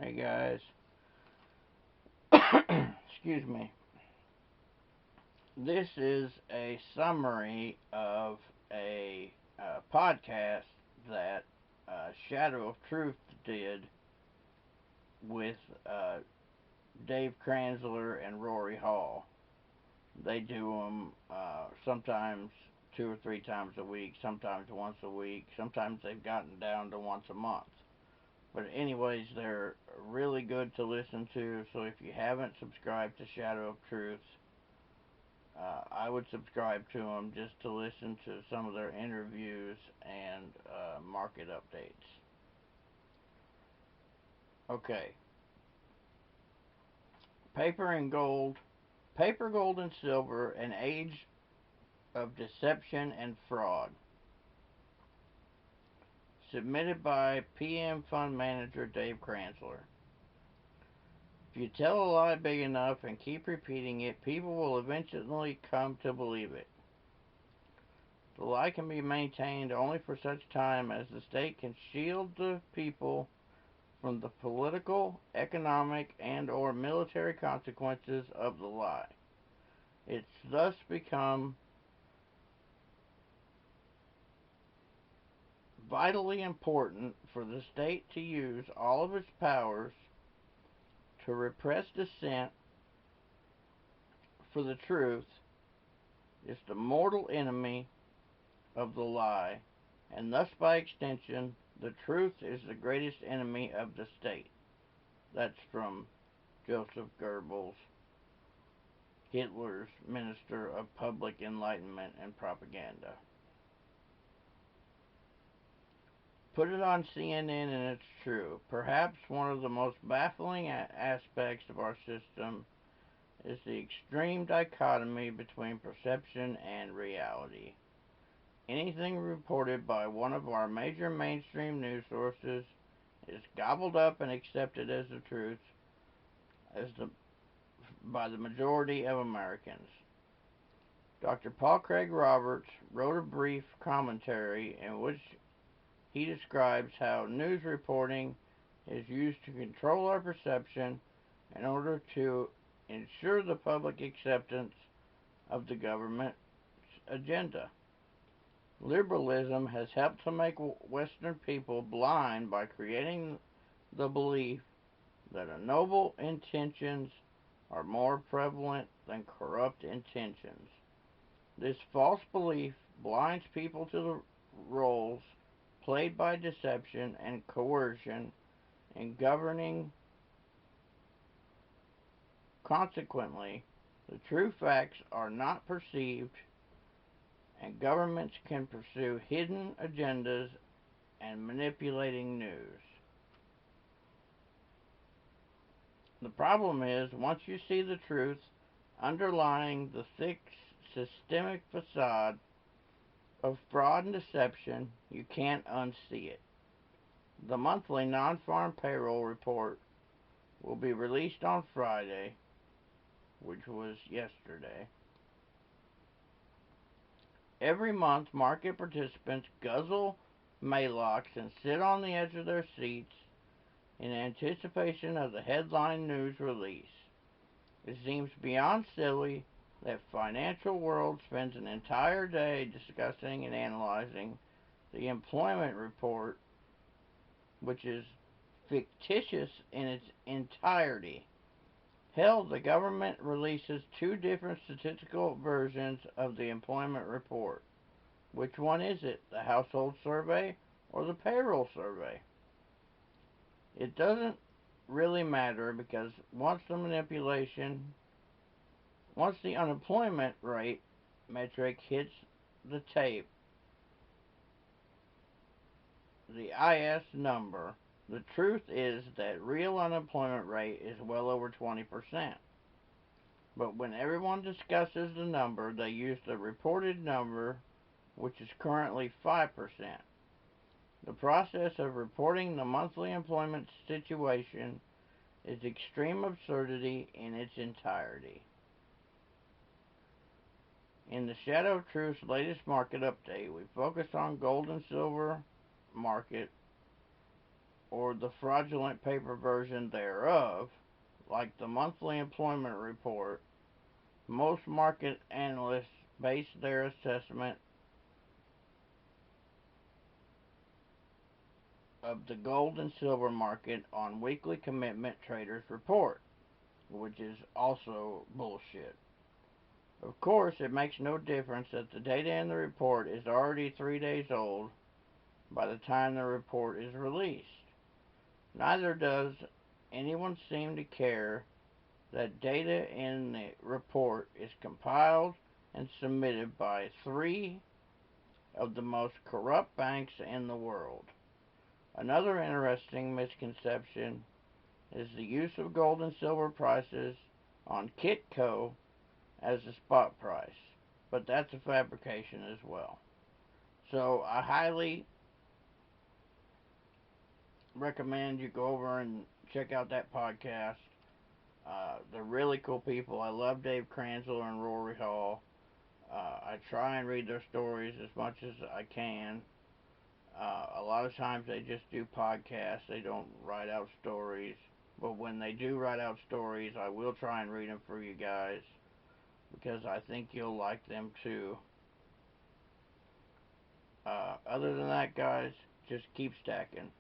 Hey guys, excuse me. This is a summary of a podcast that Shadow of Truth did with Dave Kranzler and Rory Hall. They do them sometimes 2 or 3 times a week, sometimes once a week, sometimes they've gotten down to once a month. But anyways, they're really good to listen to. So if you haven't subscribed to Shadow of Truth, I would subscribe to them just to listen to some of their interviews and market updates. Okay, paper and gold, paper, gold, and silver, an age of deception and fraud. Submitted by PM Fund Manager Dave Kranzler. If you tell a lie big enough and keep repeating it, people will eventually come to believe it. The lie can be maintained only for such time as the state can shield the people from the political, economic, and or military consequences of the lie. It's thus become vitally important for the state to use all of its powers to repress dissent, for the truth is the mortal enemy of the lie, and thus by extension the truth is the greatest enemy of the state. That's from Joseph Goebbels, Hitler's Minister of Public Enlightenment and Propaganda. Put it on CNN and it's true. Perhaps one of the most baffling aspects of our system is the extreme dichotomy between perception and reality. Anything reported by one of our major mainstream news sources is gobbled up and accepted as the truth as the, by the majority of Americans. Dr. Paul Craig Roberts wrote a brief commentary in which he describes how news reporting is used to control our perception in order to ensure the public acceptance of the government's agenda. Liberalism has helped to make Western people blind by creating the belief that noble intentions are more prevalent than corrupt intentions. This false belief blinds people to the roles played by deception and coercion in governing. Consequently, the true facts are not perceived, and governments can pursue hidden agendas and manipulating news. The problem is, once you see the truth underlying the thick systemic facade of fraud and deception, you can't unsee it. The monthly non-farm payroll report will be released on Friday, which was yesterday. Every month, market participants guzzle Maalox and sit on the edge of their seats in anticipation of the headline news release. It seems beyond silly that financial world spends an entire day discussing and analyzing the employment report, which is fictitious in its entirety. Hell, the government releases two different statistical versions of the employment report. Which one is it? The household survey or the payroll survey? It doesn't really matter because once the unemployment rate metric hits the tape, the IS number, the truth is that real unemployment rate is well over 20%. But when everyone discusses the number, they use the reported number, which is currently 5%. The process of reporting the monthly employment situation is extreme absurdity in its entirety. In the Shadow of Truth's latest market update, we focus on gold and silver market, or the fraudulent paper version thereof, like the monthly employment report, most market analysts base their assessment of the gold and silver market on weekly commitment traders report, which is also bullshit. Of course, it makes no difference that the data in the report is already 3 days old by the time the report is released. Neither does anyone seem to care that data in the report is compiled and submitted by three of the most corrupt banks in the world. Another interesting misconception is the use of gold and silver prices on Kitco as a spot price, but that's a fabrication as well. So I highly recommend you go over and check out that podcast. They're really cool people. I love Dave Kranzler and Rory Hall. I try and read their stories as much as I can. A lot of times they just do podcasts. They don't write out stories. But when they do write out stories, I will try and read them for you guys because I think you'll like them too. Other than that, guys, just keep stacking.